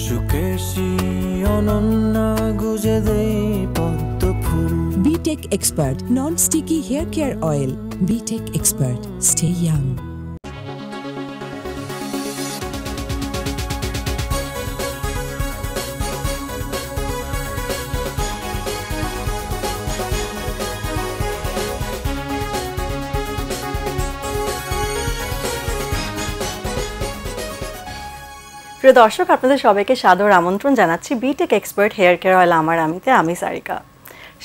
সুকেশী অনন্য গুজে দেই পদ্ম ফুল। BTech Expert Non-Sticky Hair Care Oil. BTech Expert. Stay young. প্রিয় দর্শক, আপনাদের সবাইকে সাদর আমন্ত্রণ জানাচ্ছি BTech expert hair care oil আমার আমিতে। আমি সারিকা।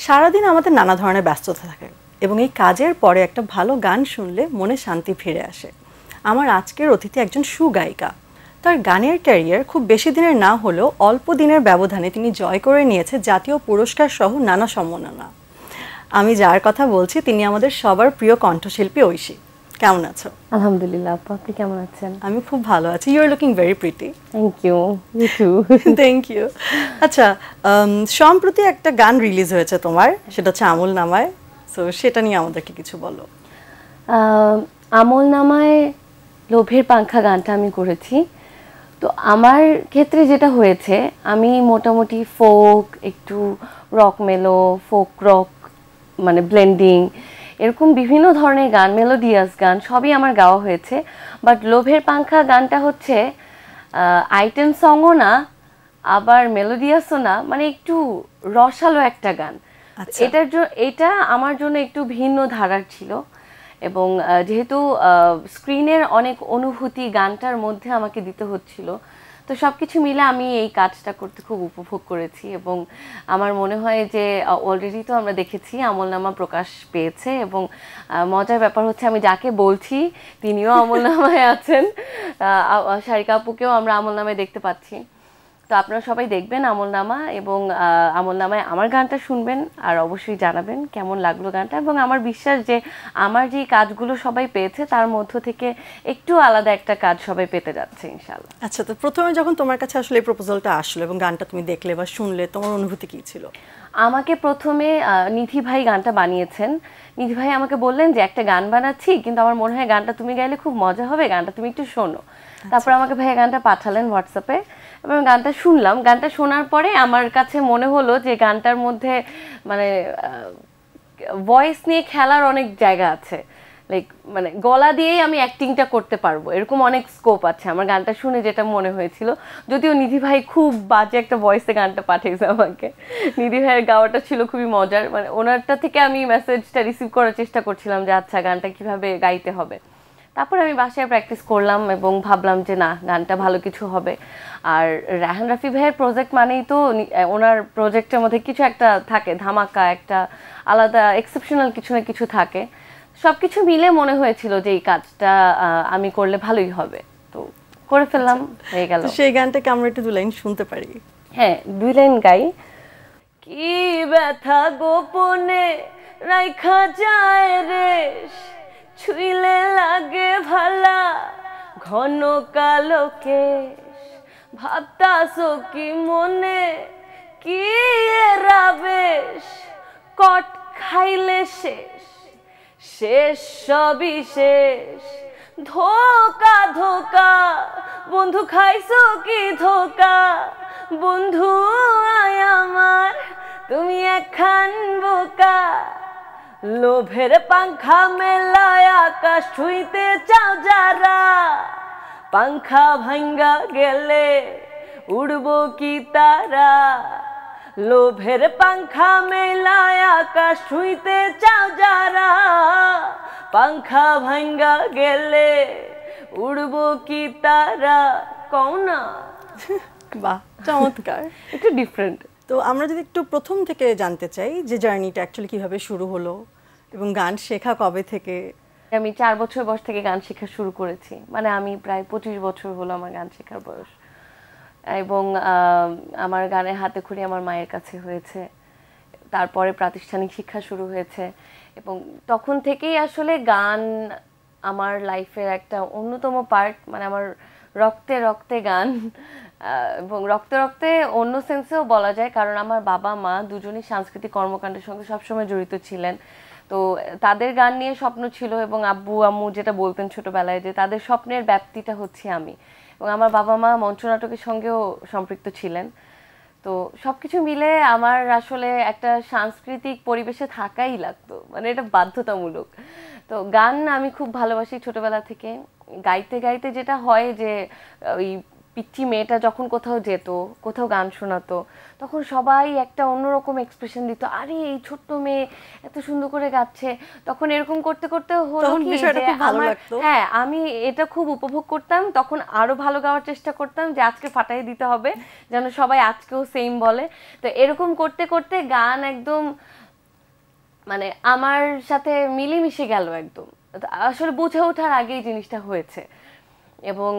সারাদিন আমাদের নানা ধরনের ব্যস্ততা থাকে এবং এই কাজের পরে একটা ভালো গান শুনলে মনে শান্তি ফিরে আসে। আমার আজকের অতিথি একজন সুগায়িকা। তার গানের ক্যারিয়ার খুব বেশি দিনের না হলেও অল্প দিনের ব্যবধানে তিনি জয় করে নিয়েছে জাতীয় পুরস্কার সহ নানা সম্মাননা। আমি যার কথা বলছি তিনি আমাদের সবার প্রিয় কণ্ঠশিল্পী ঐশী। কেমন আছো? আলহামদুলিল্লাহ আপু, আপনি কেমন আছেন? আমি খুব ভালো আছি। You are looking very pretty. Thank you. You too. Thank you. আচ্ছা, সম্প্রতি একটা গান রিলিজ হয়েছে তোমার, সেটা হচ্ছে আমল নামায়। সো সেটা নিয়ে আমাদেরকে কিছু বলো। আমল নামায় লোভের পাংখা গানটা আমি করেছি। তো আমার ক্ষেত্রে যেটা হয়েছে, আমি মোটামুটি ফোক, একটু রক মেলো, ফোক রক মানে ব্লেন্ডিং, এরকম বিভিন্ন ধরনের গান, মেলোডিয়াস গান সবই আমার গাওয়া হয়েছে। বাট লোভের পাংখা গানটা হচ্ছে আইটেম সংও না, আবার মেলোডিয়াসও না, মানে একটু রসালো একটা গান। এটা আমার জন্য একটু ভিন্ন ধারার ছিল এবং যেহেতু স্ক্রিনের অনেক অনুভূতি গানটার মধ্যে আমাকে দিতে হচ্ছিল, তো সব কিছু মিলে আমি এই কাজটা করতে খুব উপভোগ করেছি এবং আমার মনে হয় যে অলরেডি তো আমরা দেখেছি আমলনামা প্রকাশ পেয়েছে এবং মজার ব্যাপার হচ্ছে আমি যাকে বলছি তিনিও আমলনামায় আছেন। সারিকা আপুকেও আমরা আমলনামায় দেখতে পাচ্ছি। তো আপনারা সবাই দেখবেন আমলনামা এবং আমলনামায় আমার গানটা শুনবেন আর অবশ্যই জানাবেন কেমন লাগলো গানটা। এবং আমার বিশ্বাস যে আমার যে কাজগুলো সবাই পেয়েছে তার মধ্য থেকে একটু আলাদা একটা কাজ সবাই পেতে যাচ্ছে ইনশাআল্লাহ। আচ্ছা, তো প্রথমে যখন তোমার কাছে আসলে এই প্রপোজালটা আসলো এবং গানটা তুমি দেখলে বা শুনলে, তোমার অনুভূতি কী ছিল? আমাকে প্রথমে নিধি ভাই গানটা বানিয়েছেন। নিধি ভাই আমাকে বললেন যে একটা গান বানাচ্ছি, কিন্তু আমার মনে হয় গানটা তুমি গাইলে খুব মজা হবে, গানটা তুমি একটু শোনো। তারপর আমাকে ভাইয়া গানটা পাঠালেন হোয়াটসঅ্যাপে এবং গানটা শুনলাম। গানটা শোনার পরে আমার কাছে মনে হলো যে গানটার মধ্যে মানে ভয়েস নিয়ে খেলার অনেক জায়গা আছে, লাইক মানে গলা দিয়েই আমি অ্যাক্টিংটা করতে পারবো, এরকম অনেক স্কোপ আছে আমার গানটা শুনে যেটা মনে হয়েছিল। যদিও নিধি ভাই খুব বাজে একটা ভয়েসে গানটা পাঠিয়েছে আমাকে। নিধি ভাইয়ের গাওয়াটা ছিল খুবই মজার, মানে ওনারটা থেকে আমি মেসেজটা রিসিভ করার চেষ্টা করছিলাম যে আচ্ছা গানটা কিভাবে গাইতে হবে। তারপর আমি বাসায় প্র্যাকটিস করলাম এবং ভাবলাম যে না, গানটা ভালো কিছু হবে। আর রায়হান রাফি ভাইয়ের প্রজেক্ট মানেই তো ওনার প্রজেক্টের মধ্যে কিছু একটা থাকে, ধামাকা, একটা আলাদা এক্সেপশনাল কিছু না কিছু থাকে। সব কিছু মিলে মনে হয়েছিল যে এই কাজটা আমি করলে ভালোই হবে, তো করে ফেললাম, হয়ে গেল। সেই গানটাকে আমরা একটু 2 লাইন শুনতে পারি? হ্যাঁ, 2 লাইন গাই। কি ব্যথা গোপনে রাইখা যায় রেশ, ছুইলে লাগে ভালা ঘন কালো কেশ, ভাবতাছো কি মনে কি এরা বেশ, কট খাইলে শেষ, শেষ সবই শেষ, ধোকা ধোকা বন্ধু খাইছো কি ধোকা, বন্ধু আয় আমার তুমি একখান বোকা, লোভের পাংখা মেলায় আকাশ ছুঁইতে চাও যারা, পাংখা ভাঙ্গা গেলে উড়বো কি তারা, লোভের পাংখা মেলায় আকাশ ছুঁইতে চাও যারা, পাংখা ভাঙ্গা গেলে উড়বো কি তারা। কও না? বাহ, চমৎকার। একটু ডিফারেন্ট। তো আমরা যদি একটু প্রথম থেকে জানতে চাই যে জার্নিটা অ্যাকচুয়ালি কিভাবে শুরু হলো এবং গান শেখা কবে থেকে? আমি 4 বছর বয়স থেকে গান শেখা শুরু করেছি, মানে আমি প্রায় 25 বছর হলো আমার গান শেখার বয়স। এবং আমার গানের হাতে খড়ি আমার মায়ের কাছে হয়েছে, তারপরে প্রাতিষ্ঠানিক শিক্ষা শুরু হয়েছে এবং তখন থেকেই আসলে গান আমার লাইফের একটা অন্যতম পার্ট, মানে আমার রক্তে রক্তে গান। এবং রক্তে রক্তে অন্য সেন্সেও বলা যায়, কারণ আমার বাবা মা দুজনেই সাংস্কৃতিক কর্মকাণ্ডের সঙ্গে সবসময় জড়িত ছিলেন। তো তাদের গান নিয়ে স্বপ্ন ছিল এবং আব্বু আম্মু যেটা বলতেন ছোটবেলায় যে তাদের স্বপ্নের ব্যাপ্তিটা হচ্ছে আমি, এবং আমার বাবা মা মঞ্চনাটকের সঙ্গেও সম্পৃক্ত ছিলেন। তো সবকিছু মিলে আমার আসলে একটা সাংস্কৃতিক পরিবেশে থাকাই লাগতো, মানে এটা বাধ্যতামূলক। তো গান আমি খুব ভালোবাসি ছোটবেলা থেকে। গাইতে গাইতে যেটা হয় যে ওই পিচ্চি মেয়েটা যখন কোথাও যেত, কোথাও গান শোনাতো, তখন সবাই একটা অন্যরকম এক্সপ্রেশন দিত, আরে এই ছোট্ট মেয়ে এত সুন্দর করে গাচ্ছে। তখন এরকম করতে করতে হলো কি যে হ্যাঁ, আমি এটা খুব উপভোগ করতাম। তখন আরো ভালো গাওয়ার চেষ্টা করতাম যে আজকে ফাটাই দিতে হবে যেন সবাই আজকেও সেম বলে। তো এরকম করতে করতে গান একদম মানে আমার সাথে মিলেমিশে গেল একদম। আসলে বুঝে ওঠার আগেই জিনিসটা হয়েছে। এবং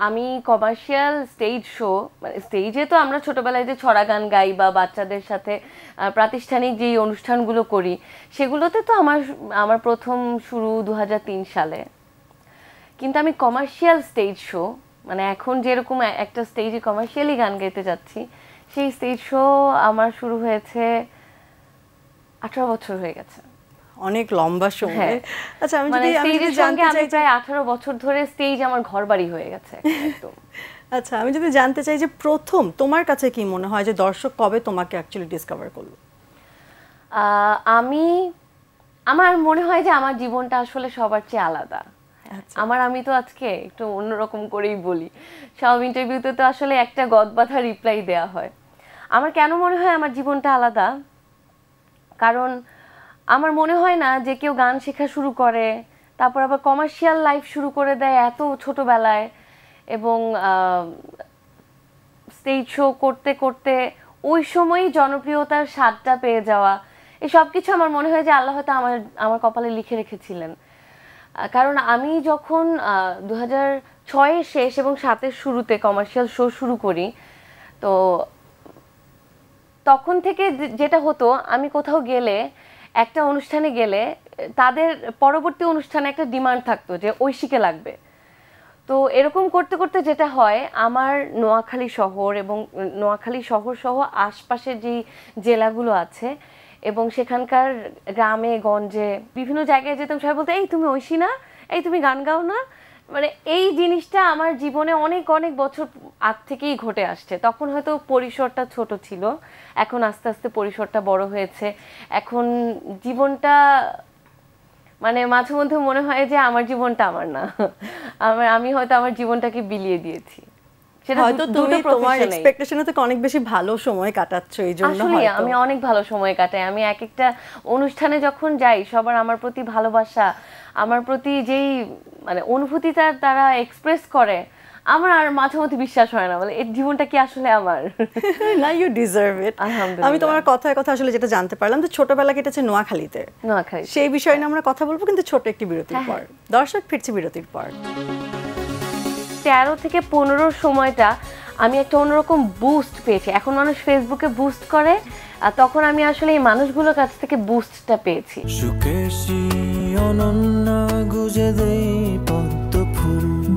আমি কমার্শিয়াল স্টেজ শো, মানে স্টেজে তো আমরা ছোটবেলায় যে ছড়া গান গাই বা বাচ্চাদের সাথে প্রাতিষ্ঠানিক যেই অনুষ্ঠানগুলো করি, সেগুলোতে তো আমার প্রথম শুরু 2003 সালে। কিন্তু আমি কমার্শিয়াল স্টেজ শো, মানে এখন যেরকম একটা স্টেজে কমার্শিয়ালি গান গাইতে যাচ্ছি, সেই স্টেজ শো আমার শুরু হয়েছে 18 বছর হয়ে গেছে। অনেক লম্বা সময়। আচ্ছা, আমি যদি জানতে চাই, প্রায় 18 বছর ধরে স্টেজ আমার ঘরবাড়ি হয়ে গেছে একদম। আচ্ছা, আমি যদি জানতে চাই যে প্রথম তোমার কাছে কি মনে হয় যে দর্শক কবে তোমাকে অ্যাকচুয়ালি ডিসকভার করলো? আমার মনে হয় যে আমার জীবনটা আসলে সবার চেয়ে আলাদা। আমি তো আজকে একটু অন্যরকম করেই বলি, সব ইন্টারভিউতে তো আসলে একটা গদবাঁধা রিপ্লাই দেওয়া হয়। আমার কেন মনে হয় আমার জীবনটা আলাদা? কারণ আমার মনে হয় না যে কেউ গান শেখা শুরু করে তারপর আবার কমার্শিয়াল লাইফ শুরু করে দেয় এত ছোটবেলায়, এবং স্টেজ শো করতে করতে ওই সময়ই জনপ্রিয়তার স্বাদটা পেয়ে যাওয়া, এই সব কিছু আমার মনে হয় যে আল্লাহ হয়তো আমার কপালে লিখে রেখেছিলেন। কারণ আমি যখন 2006-এর শেষ এবং 7-এর শুরুতে কমার্শিয়াল শো শুরু করি, তো তখন থেকে যেটা হতো, আমি কোথাও গেলে, একটা অনুষ্ঠানে গেলে তাদের পরবর্তী অনুষ্ঠানে একটা ডিমান্ড থাকতো যে ঐশীকে লাগবে। তো এরকম করতে করতে যেটা হয়, আমার নোয়াখালী শহর এবং নোয়াখালী শহর সহ আশপাশের যেই জেলাগুলো আছে এবং সেখানকার গ্রামে গঞ্জে বিভিন্ন জায়গায় যেতাম, সবাই বলতো এই তুমি ঐশী না, এই তুমি গান গাও না। মানে এই জিনিসটা আমার জীবনে অনেক অনেক বছর আগ থেকেই ঘটে আসছে। তখন হয়তো পরিসরটা ছোট ছিল, এখন আস্তে আস্তে পরিসরটা বড় হয়েছে। এখন জীবনটা মানে মাঝে মধ্যে মনে হয় যে আমার জীবনটা আমার না, আমি হয়তো আমার জীবনটাকে বিলিয়ে দিয়েছি। সেটা হয়তো তুমি তোমার এক্সপেকটেশনে থেকে অনেক বেশি ভালো সময় কাটাচ্ছো, এইজন্য হয়তো আমি অনেক ভালো সময় কাটাই। আমি এক একটা অনুষ্ঠানে যখন যাই, সবার আমার প্রতি ভালোবাসা, আমার প্রতি যেই মানে অনুভূতিটা তারা এক্সপ্রেস করে, আমার আর মাঝে মধ্যে বিশ্বাস হয় না, বলে এই জীবনটা কি আসলে আমার না। You deserve it. আমি তোমার কথায় কথা আসলে যেটা জানতে পারলাম যে ছোটবেলা কেটেছে নোয়াখালীতে, সেই বিষয় নিয়ে আমরা কথা বলবো, কিন্তু ছোট একটি বিরতির পর। দর্শক, ফিরছি বিরতির পর। 13 থেকে 15 সময়টা আমি একটা অন্যরকম বুস্ট পেয়েছি। এখন মানুষ ফেসবুকে বুস্ট করে, আর তখন আমি আসলে এই মানুষগুলোর কাছ থেকে বুস্টটা পেয়েছি।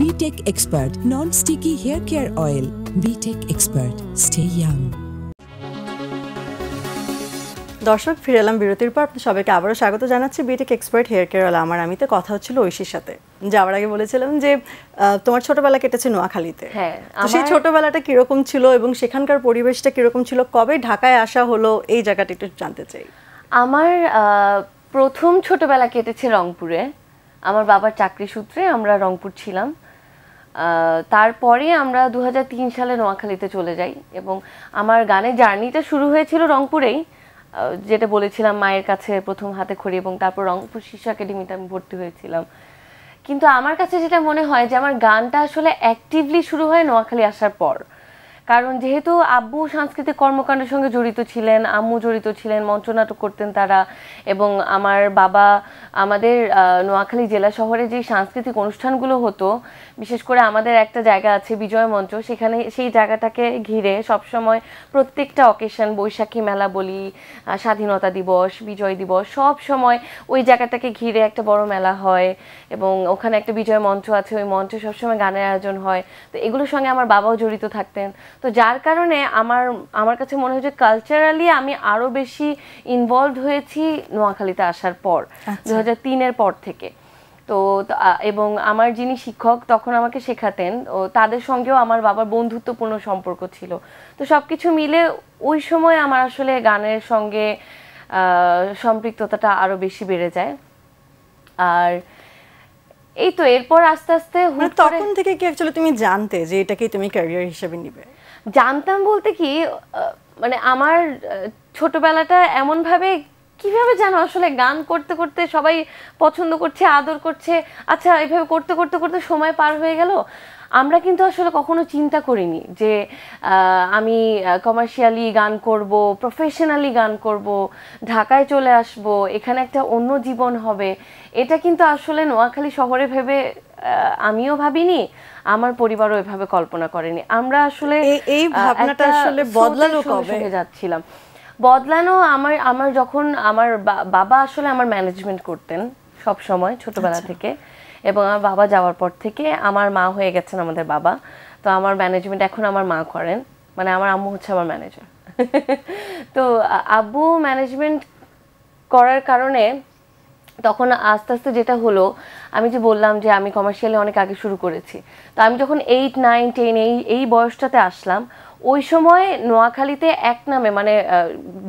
BTech Expert Non-Sticky Hair Care Oil. BTech Expert. Stay young. দর্শক, ফিরে এলাম বিরতির পর। আপনাদের সবাইকে আবারও স্বাগত জানাচ্ছি BTech Expert hair care oil আমার আমিতে। কথা হচ্ছিল ঐশীর সাথে। যাওয়ার আগে বলেছিলাম যে তোমার ছোটবেলা কেটেছে নোয়াখালীতে। হ্যাঁ, সেই ছোটবেলাটা কিরকম ছিল এবং সেখানকার পরিবেশটা কিরকম ছিল, কবে ঢাকায় আসা হলো, এই জায়গাটা একটু জানতে চাই। আমার প্রথম ছোটবেলা কেটেছে রংপুরে। আমার বাবার চাকরি সূত্রে আমরা রংপুর ছিলাম। তারপরে আমরা 2003 সালে নোয়াখালীতে চলে যাই, এবং আমার গানের জার্নিটা শুরু হয়েছিল রংপুরেই। যেটা বলেছিলাম, মায়ের কাছে প্রথম হাতে খড়ি, এবং তারপর রংপুর শিশু একাডেমিতে আমি ভর্তি হয়েছিলাম। কিন্তু আমার কাছে যেটা মনে হয় যে আমার গানটা আসলে অ্যাক্টিভলি শুরু হয় নোয়াখালী আসার পর। কারণ যেহেতু আব্বু সাংস্কৃতিক কর্মকাণ্ডের সঙ্গে জড়িত ছিলেন, আম্মু জড়িত ছিলেন, মঞ্চনাটক করতেন তারা, এবং আমার বাবা আমাদের নোয়াখালী জেলা শহরে যে সাংস্কৃতিক অনুষ্ঠানগুলো হতো, বিশেষ করে আমাদের একটা জায়গা আছে বিজয় মঞ্চ, সেখানে সেই জায়গাটাকে ঘিরে সবসময় প্রত্যেকটা অকেশন, বৈশাখী মেলা বলি, স্বাধীনতা দিবস, বিজয় দিবস, সব সময় ওই জায়গাটাকে ঘিরে একটা বড় মেলা হয়, এবং ওখানে একটা বিজয় মঞ্চ আছে, ওই মঞ্চে সবসময় গানের আয়োজন হয়। তো এগুলোর সঙ্গে আমার বাবাও জড়িত থাকতেন। তো যার কারণে আমার কাছে মনে হয় যে কালচারালি আমি আরো বেশি ইনভলভড হয়েছি নোয়াখালীতে আসার পর, 2003-এর পর থেকে। তো তো এবং আমার যিনি শিক্ষক তখন আমাকে শেখাতেন, ও তাদের সঙ্গেও আমার বাবার বন্ধুত্বপূর্ণ সম্পর্ক ছিল। তো সব কিছু মিলে ওই সময় আমার আসলে গানের সঙ্গে সম্পৃক্ততাটা আরও বেশি বেড়ে যায়। আর এই তো এরপর আস্তে আস্তে তখন থেকে কি অ্যাকচুয়ালি তুমি জানতে যে এটাকেই তুমি ক্যারিয়ার হিসেবে নিবে? জানতাম বলতে কি, মানে আমার ছোটবেলাটা এমনভাবে কিভাবে যেন আসলে গান করতে করতে সবাই পছন্দ করছে, আদর করছে, আচ্ছা এইভাবে করতে করতে করতে সময় পার হয়ে গেল। আমরা কিন্তু আসলে কখনো চিন্তা করিনি যে আমি কমার্শিয়ালি গান করব, প্রফেশনালি গান করব, ঢাকায় চলে আসব, এখানে একটা অন্য জীবন হবে। এটা কিন্তু আসলে নোয়াখালী শহরে ভেবে আমিও ভাবিনি, আমার পরিবারও এভাবে কল্পনা করেনি। আমরা আসলে এই ভাবনাটা আসলে বদলালো কবে যাচ্ছিলাম? বদলানো আমার যখন আমার বাবা আসলে আমার ম্যানেজমেন্ট করতেন সব সময় ছোটবেলা থেকে, এবং আমার বাবা যাওয়ার পর থেকে আমার মা হয়ে গেছেন আমাদের বাবা। তো আমার ম্যানেজমেন্ট এখন আমার মা করেন, মানে আমার আম্মু হচ্ছে আমার ম্যানেজার। তো আব্বু ম্যানেজমেন্ট করার কারণে তখন আস্তে আস্তে যেটা হলো, আমি যে বললাম যে আমি কমার্শিয়ালি অনেক আগে শুরু করেছি, তো আমি যখন 8, 9, 10 এই বয়সটাতে আসলাম, ওই সময় নোয়াখালীতে এক নামে মানে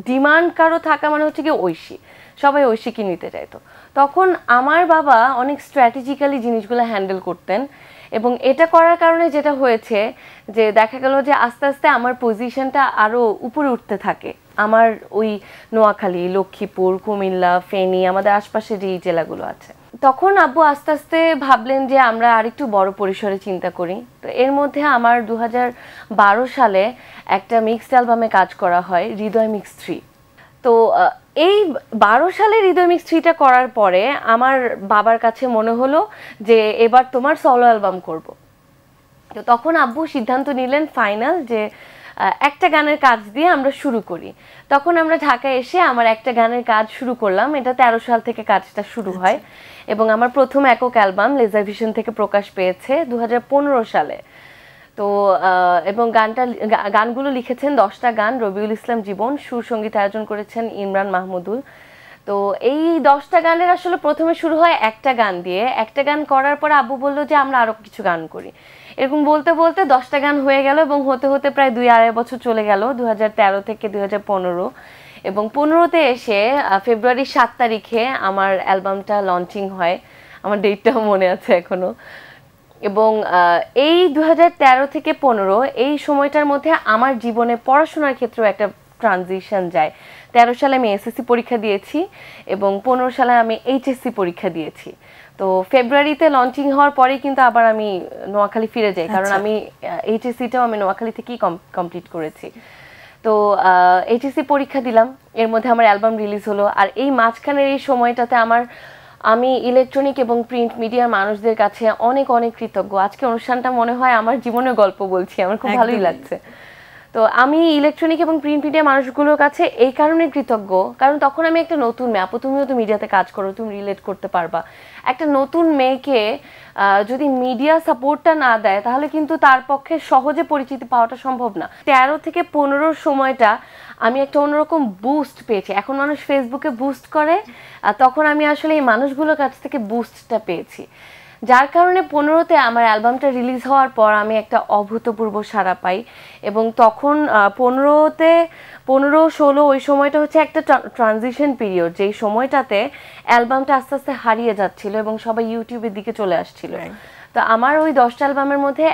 ডিমান্ড কারো থাকা মানে হচ্ছে কি ঐশী, সবাই ঐশীকে নিতে চাইতো। তখন আমার বাবা অনেক স্ট্র্যাটেজিক্যালি জিনিসগুলো হ্যান্ডেল করতেন, এবং এটা করার কারণে যেটা হয়েছে যে দেখা গেল যে আস্তে আস্তে আমার পজিশনটা আরও উপরে উঠতে থাকে। আমার ওই নোয়াখালী, লক্ষ্মীপুর, কুমিল্লা, ফেনী, আমাদের আশপাশে যেই জেলাগুলো আছে, তখন আব্বু আস্তে আস্তে ভাবলেন যে আমরা আরেকটু বড় পরিসরে চিন্তা করি। তো এর মধ্যে আমার 2012 সালে একটা মিক্সড অ্যালবামে কাজ করা হয়, হৃদয় মিক্স 3। তো এই 12 সালে হৃদয় মিক্স 3টা করার পরে আমার বাবার কাছে মনে হলো যে এবার তোমার সলো অ্যালবাম করব। তো তখন আব্বু সিদ্ধান্ত নিলেন ফাইনাল যে একটা গানের কাজ দিয়ে আমরা শুরু করি। তখন আমরা ঢাকায় এসে আমার একটা গানের কাজ শুরু করলাম। এটা 13 সাল থেকে কাজটা শুরু হয়, এবং আমার প্রথম একক অ্যালবাম লেজার ভিশন থেকে প্রকাশ পেয়েছে 2015 সালে। তো এবং গানগুলো লিখেছেন 10টা গান রবিউল ইসলাম জীবন, সুর সঙ্গীত আয়োজন করেছেন ইমরান মাহমুদুল। তো এই 10টা গানের আসলে প্রথমে শুরু হয় একটা গান দিয়ে। একটা গান করার পরে আব্বু বললো যে আমরা আরো কিছু গান করি। এরকম বলতে বলতে 10টা গান হয়ে গেল, এবং হতে হতে প্রায় 2-2.5 বছর চলে গেল, 2013 থেকে 2015। এবং 15তে এসে ফেব্রুয়ারি 7 তারিখে আমার অ্যালবামটা লঞ্চিং হয়, আমার ডেটটাও মনে আছে এখনো। এবং এই 2013 থেকে 15 এই সময়টার মধ্যে আমার জীবনে পড়াশোনার ক্ষেত্রেও একটা ট্রানজিশন যায়। 13 সালে আমি এসএসসি পরীক্ষা দিয়েছি, এবং 15 সালে আমি এইচএসসি পরীক্ষা দিয়েছি। তো ফেব্রুয়ারিতে লঞ্চিং হওয়ার পরেই কিন্তু আবার আমি নোয়াখালী ফিরে যাই, কারণ আমি এইচএসসিটাও আমি নোয়াখালী থেকেই কমপ্লিট করেছি। তো এইচএসসি পরীক্ষা দিলাম, এর মধ্যে আমার অ্যালবাম রিলিজ হলো। আর এই মাঝখানের এই সময়টাতে আমি ইলেকট্রনিক এবং প্রিন্ট মিডিয়ার মানুষদের কাছে অনেক অনেক কৃতজ্ঞ। আজকে অনুষ্ঠানটা মনে হয় আমার জীবনের গল্প বলছি, আমার খুব ভালোই লাগছে। তো আমি ইলেকট্রনিক এবং প্রিন্ট মিডিয়া মানুষগুলোর কাছে এই কারণে কৃতজ্ঞ, কারণ তখন আমি একটা নতুন মেয়ে, আপু তুমিও তো মিডিয়াতে কাজ করো, তুমি রিলেট করতে পারবা। একটা নতুন মেয়েকে যদি মিডিয়া সাপোর্টটা না দেয়, তাহলে কিন্তু তার পক্ষে সহজে পরিচিতি পাওয়াটা সম্ভব না। 13 থেকে 15 সময়টা আমি একটা অন্যরকম বুস্ট পেয়েছি। এখন মানুষ ফেসবুকে বুস্ট করে, তখন আমি আসলে এই মানুষগুলোর কাছ থেকে বুস্টটা পেয়েছি, যার কারণে 15তে আমার অ্যালবামটা রিলিজ হওয়ার পর আমি একটা অভূতপূর্ব সাড়া পাই। এবং তখন 15-16 ওই সময়টা হচ্ছে একটা ট্রানজিশন পিরিয়ড, যেই সময়টাতে অ্যালবামটা আস্তে আস্তে হারিয়ে যাচ্ছিল এবং সবাই ইউটিউবের দিকে চলে আসছিল। তো আমার ওই 10টা অ্যালবামের মধ্যে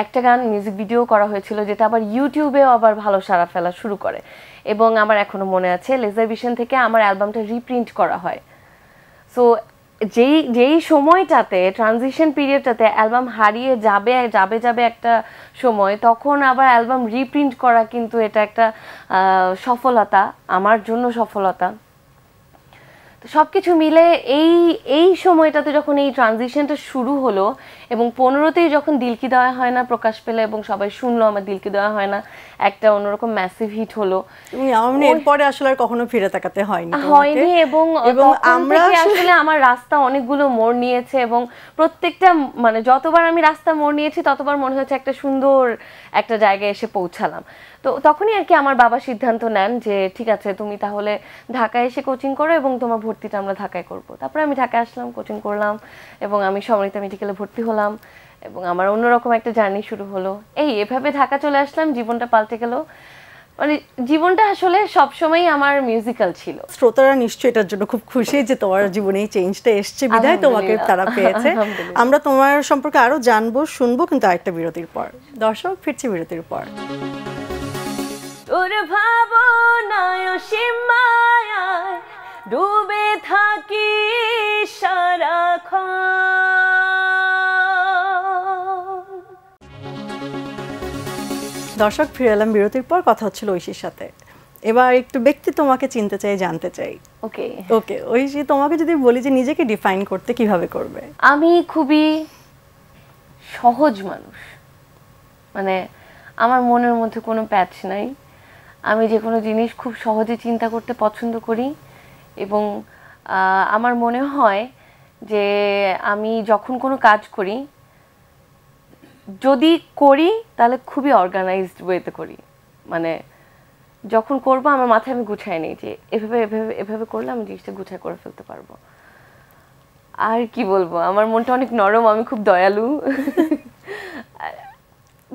একটা গান মিউজিক ভিডিও করা হয়েছিল, যেটা আবার ইউটিউবেও আবার ভালো সাড়া ফেলা শুরু করে। এবং আমার এখনো মনে আছে লেজার ভিশন থেকে আমার অ্যালবামটা রিপ্রিন্ট করা হয়। সো যেই সময়টাতে ট্রানজিশন পিরিয়ডটাতে অ্যালবাম হারিয়ে যাবে একটা সময়, তখন আবার অ্যালবাম রিপ্রিন্ট করা কিন্তু এটা একটা সফলতা, আমার জন্য সফলতা। তো সব কিছু মিলে এই সময়টাতে যখন এই ট্রানজিশনটা শুরু হলো, এবং 15তেই যখন দিলকি দেওয়া হয় না প্রকাশ পেলে এবং সবাই শুনলো আমার দিলকি দেওয়া হয় না, একটা অন্যরকম ম্যাসিভ হিট হলো। এরপরে আসলে আর কখনো ফিরে তাকাতে হয়নি। এবং আমরা আসলে আমার রাস্তা অনেকগুলো মোড় নিয়েছে, এবং প্রত্যেকটা মানে যতবার আমি রাস্তা মোড় নিয়েছি ততবার মনে হচ্ছে একটা সুন্দর একটা জায়গায় এসে পৌঁছালাম। তো তখনই আর কি আমার বাবা সিদ্ধান্ত নেন যে ঠিক আছে, তুমি তাহলে ঢাকায় এসে কোচিং করো এবং তোমার ভর্তিটা আমরা ঢাকায় করব। তারপরে আমি ঢাকায় আসলাম, কোচিং করলাম এবং আমি সমৃতা মেডিকেলে ভর্তি হলাম এবং আমার অন্যরকম একটা জার্নি শুরু হলো। এভাবে ঢাকা চলে আসলাম, জীবনটা পাল্টে গেল। মানে জীবনটা আসলে সবসময়ই আমার মিউজিক্যাল ছিল। শ্রোতারা নিশ্চয়ই এটার জন্য খুব খুশি যে তোমার জীবনে এই চেঞ্জটা এসছে, বিধায় তোমাকে তারা পেয়েছে। আমরা তোমার সম্পর্কে আরো জানবো, শুনবো, কিন্তু আরেকটা বিরতির পর। দর্শক, ফিরছি বিরতির পর। তোর ভাবনায় সীমায় ডুবে থাকি সারাক্ষণ। দর্শক, ফিরে এলাম বিরতির পর। কথা হচ্ছিল ঐশীর সাথে। এবার একটু ব্যক্তি তোমাকে চিনতে চাই, জানতে চাই। ওকে ওকে ঐশী, তোমাকে যদি বলি যে নিজেকে ডিফাইন করতে, কিভাবে করবে? আমি খুবই সহজ মানুষ, মানে আমার মনের মধ্যে কোনো প্যাচ নাই। আমি যে কোনো জিনিস খুব সহজে চিন্তা করতে পছন্দ করি এবং আমার মনে হয় যে আমি যখন কোনো কাজ করি, যদি করি তাহলে খুবই অর্গানাইজড ওয়েতে করি। মানে যখন করবো আমার মাথায় আমি গুছাই নিই যে এভাবে এভাবে এভাবে করলে আমি জিনিসটা গুছায় করে ফেলতে পারবো। আর কি বলবো, আমার মনটা অনেক নরম, আমি খুব দয়ালু।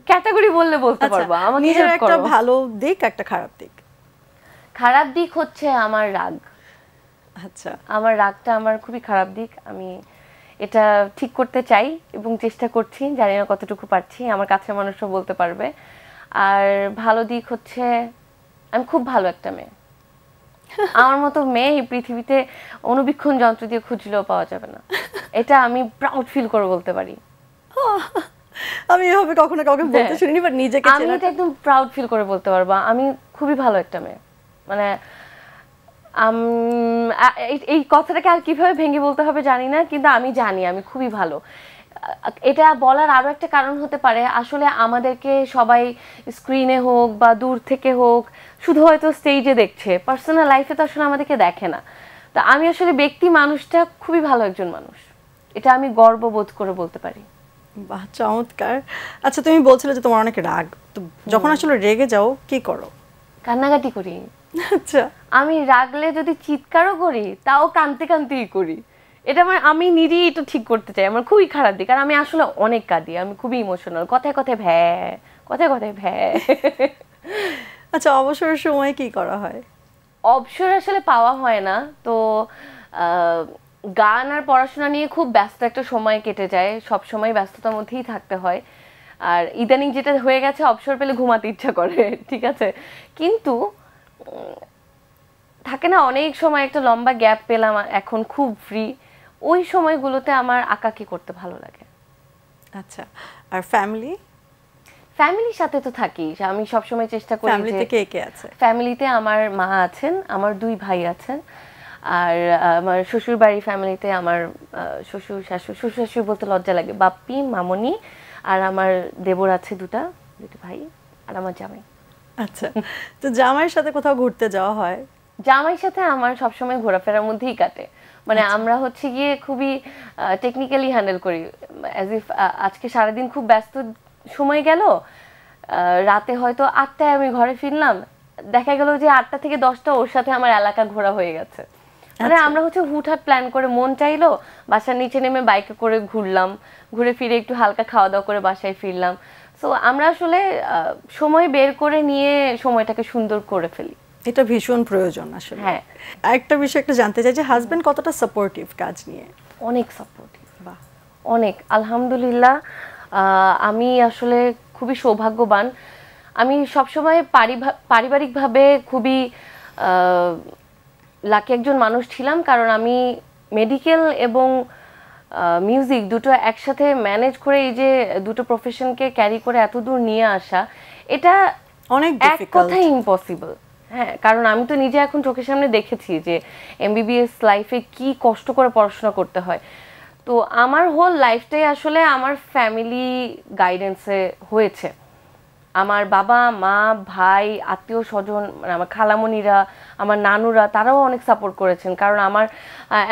ক্যাটাগরি বললে বলতে পারবো। আমাকে নিজের একটা ভালো দিক, একটা খারাপ দিক। খারাপ দিক হচ্ছে আমার রাগ। আচ্ছা, আমার রাগটা আমার খুবই খারাপ দিক। আমি এটা ঠিক করতে চাই এবং চেষ্টা করছি, জানি না কতটুকু পারছি, আমার কাছের মানুষও বলতে পারবে। আর ভালো দিক হচ্ছে আমি খুব ভালো একটা মেয়ে। আমার মতো মেয়ে এই পৃথিবীতে অনুবীক্ষণ যন্ত্র দিয়ে খুঁজলেও পাওয়া যাবে না। এটা আমি প্রাউড ফিল করে বলতে পারি। আমি এভাবে কখনো কাউকে বলতে শুনিনি, বাট নিজেকে আমি এটা একদম প্রাউড ফিল করে বলতে পারবো, আমি খুবই ভালো একটা মেয়ে। মানে এই কথাটাকে আর কিভাবে ভেঙে বলতে হবে জানি না, কিন্তু আমি জানি আমি খুবই ভালো। এটা বলার আরো একটা কারণ হতে পারে, আসলে আমাদেরকে সবাই স্ক্রিনে হোক বা দূর থেকে হোক শুধু হয়তো স্টেজে দেখছে, পার্সোনাল লাইফে তো আসলে আমাদেরকে দেখে না। তো আমি আসলে ব্যক্তি মানুষটা খুবই ভালো একজন মানুষ, এটা আমি গর্ববোধ করে বলতে পারি। বাহ, চমৎকার। আচ্ছা, তুমি বলছিলে যে তোমার অনেক রাগ, তো যখন আসলে রেগে যাও কি করো? কান্নাকাটি করি। আচ্ছা, আমি রাগলে যদি চিৎকারও করি তাও কাঁদতে কাঁদতেই করি। এটা আমি নিজেই এটা ঠিক করতে চাই, আমার খুবই খারাপ দিক। আর আমি আসলে অনেক কাঁদি, আমি খুবই ইমোশনাল, কথায় কথায় কথায় কথায় আচ্ছা, অবসরের সময় কি করা হয়? অবসর আসলে পাওয়া হয় না, তো গান আর পড়াশোনা নিয়ে খুব ব্যস্ত একটা সময় কেটে যায়, সব সময় ব্যস্ততার মধ্যেই থাকতে হয়। আর ইদানিং যেটা হয়ে গেছে, অবসর পেলে ঘুমাতে ইচ্ছা করে, ঠিক আছে, কিন্তু থাকে না অনেক সময় একটা লম্বা গ্যাপ পেলাম, এখন খুব ফ্রি, ওই সময়গুলোতে আমার আঁকাকি করতে ভালো লাগে। আচ্ছা, আর ফ্যামিলির সাথে তো থাকি, আমি সবসময় চেষ্টা করি। ফ্যামিলিতে কে কে আছে? ফ্যামিলিতে আমার মা আছেন, আমার 2 ভাই আছেন, আর আমার শ্বশুর বাড়ি ফ্যামিলিতে আমার শ্বশুর শাশুড়ি বলতে লজ্জা লাগে, বাপ্পি, মামনি, আর আমার দেবর আছে দুটো ভাই, আর আমার জামাই। আচ্ছা, তো জামাইয়ের সাথে কোথাও ঘুরতে যাওয়া হয়? জামাইয়ের সাথে আমার সবসময় ঘোরাফেরার মধ্যেই কাটে। মানে আমরা হচ্ছে গিয়ে খুবই টেকনিক্যালি হ্যান্ডেল করি, অ্যাজ ইফ আজকে সারাদিন খুব ব্যস্ত সময় গেল, রাতে হয়তো 8টায় আমি ঘরে ফিরলাম, দেখা গেল যে 8টা থেকে 10টা ওর সাথে আমার এলাকা ঘোরা হয়ে গেছে। মানে আমরা হচ্ছে হুটহাট প্ল্যান করে, মন চাইলো বাসার নিচে নেমে বাইকে করে ঘুরলাম, ঘুরে ফিরে একটু হালকা খাওয়া দাওয়া করে বাসায় ফিরলাম। সো আমরা আসলে সময় বের করে নিয়ে সময়টাকে সুন্দর করে ফেলি। এটা ভীষণ প্রয়োজন আসলে। হ্যাঁ, আরেকটা বিষয় একটু জানতে চাই যে হাজবেন্ড কতটা সাপোর্টিভ কাজ নিয়ে? অনেক সাপোর্টিভ। বাহ, অনেক, আলহামদুলিল্লাহ। আমি আসলে খুবই সৌভাগ্যবান। আমি সবসময় পারিবারিকভাবে খুবই লাকি একজন মানুষ ছিলাম, কারণ আমি মেডিকেল এবং মিউজিক দুটো একসাথে ম্যানেজ করে, এই যে দুটো প্রফেশনকে ক্যারি করে এত দূর নিয়ে আসা, এটা অনেক এক কথায় ইম্পসিবল। হ্যাঁ, কারণ আমি তো নিজে এখন চোখের সামনে দেখেছি যে এমবিবিএস লাইফে কি কষ্ট করে পড়াশোনা করতে হয়। তো আমার হোল লাইফটাই আসলে আমার ফ্যামিলি গাইডেন্সে হয়েছে। আমার বাবা মা ভাই আত্মীয় স্বজন, মানে আমার খালামণিরা, আমার নানুরা, তারাও অনেক সাপোর্ট করেছেন। কারণ আমার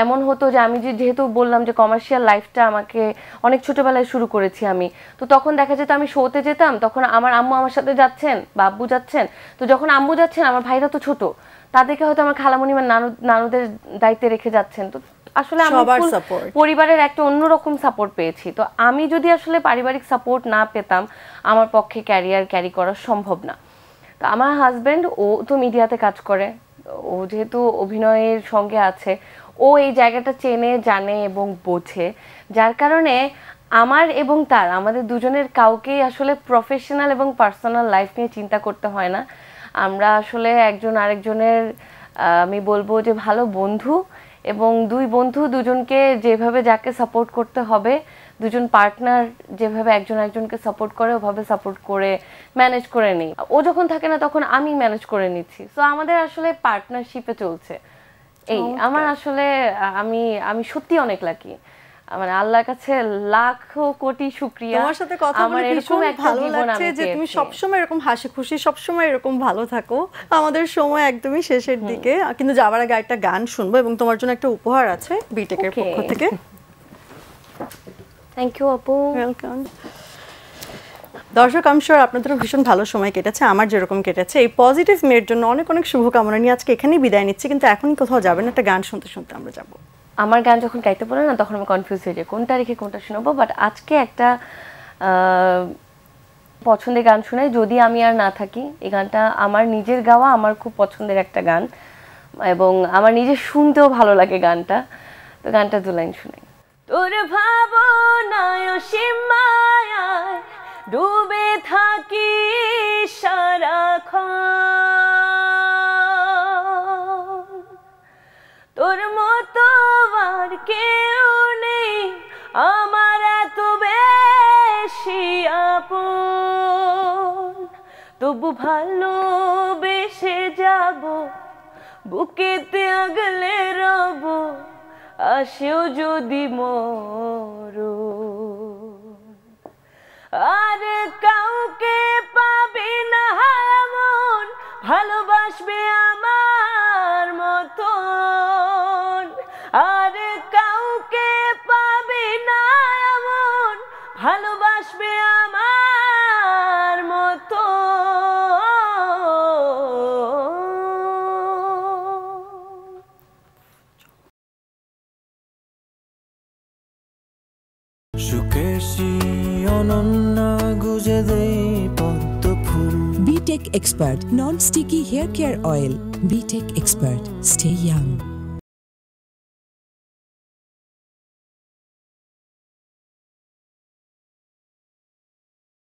এমন হতো যে আমি যেহেতু বললাম যে কমার্শিয়াল লাইফটা আমাকে অনেক ছোটোবেলায় শুরু করেছি আমি, তো তখন দেখা যেত আমি শোতে যেতাম, তখন আমার আম্মু আমার সাথে যাচ্ছেন বা আব্বু যাচ্ছেন, তো যখন আম্মু যাচ্ছেন আমার ভাইরা তো ছোট, তাদেরকে হয়তো আমার খালামণি বা নানুদের দায়িত্বে রেখে যাচ্ছেন। তো আসলে আমি পরিবারের একটা অন্যরকম সাপোর্ট পেয়েছি। তো আমি যদি আসলে পারিবারিক সাপোর্ট না পেতাম আমার পক্ষে ক্যারিয়ার ক্যারি করা সম্ভব না। তো আমার হাজব্যান্ড ও তো মিডিয়াতে কাজ করে, ও যেহেতু অভিনয়ের সঙ্গে আছে, ও এই জায়গাটা চেনে জানে এবং বোঝে, যার কারণে আমার এবং তার আমাদের দুজনের কাউকেই আসলে প্রফেশনাল এবং পার্সোনাল লাইফ নিয়ে চিন্তা করতে হয় না। আমরা আসলে একজন আরেকজনের আমি বলবো যে ভালো বন্ধু, এবং দুই বন্ধু দুজনকে যেভাবে যাকে সাপোর্ট করতে হবে, দুজন পার্টনার যেভাবে একজন একজনকে সাপোর্ট করে ওভাবে সাপোর্ট করে ম্যানেজ করে নিই। ও যখন থাকে না তখন আমি ম্যানেজ করে নিচ্ছি। সো আমাদের আসলে পার্টনারশিপে চলছে এই। আমার আসলে আমি সত্যি অনেক লাকি, মানে আল্লাহর কাছে লাখো কোটি শুকরিয়া। তোমার সাথে কথা বলে ভীষণ ভালো লাগছে যে তুমি সবসময় এরকম হাসি খুশি, সবসময় এরকম ভালো থাকো। আমাদের সময় একদমই শেষের দিকে, কিন্তু যাবার আগে একটা গান শুনবো এবং তোমার জন্য একটা উপহার আছে বিটেকের পক্ষ থেকে। থ্যাংক ইউ আপু। ওয়েলকাম। দর্শক, আমি শিওর আপনাদেরও ভীষণ ভালো সময় কেটেছে, আমার যেরকম কেটেছে। এই পজিটিভ মেয়ের জন্য অনেক অনেক শুভকামনা নিয়ে আজকে এখানেই বিদায় নিচ্ছি, কিন্তু এখনই কোথাও যাবেন, একটা গান শুনতে শুনতে আমরা যাবো। আমার গান যখন গাইতে বলে না তখন আমি কনফিউজ হয়ে যাই কোনটা রেখে কোনটা শোনাবো, বাট আজকে একটা পছন্দের গান শোনাই, যদি আমি আর না থাকি। এই গানটা আমার নিজের গাওয়া, আমার খুব পছন্দের একটা গান এবং আমার নিজের শুনতেও ভালো লাগে গানটা। তো গানটা দু লাইন শুনাই। তোর ভাবনায় সীমায় ডুবে থাকি সারাক্ষণ, তোর মতো আর কেউ নেই আমার এত বেশি আপন, তবু ভালোবেসে যাব, বুকেতে আগলে রব, আসেও যদি মরণ। আর কাউকে পাবি না এমন ভালোবাসবে আমার মতন, আর কাউকে পাবি না এমন ভালোবাসবে আমার মতন। সুকেশী অনন্যা গুজে দেই পদ্ম ফুল। BTech Expert Non-Sticky Hair Care Oil. BTech Expert. Stay young.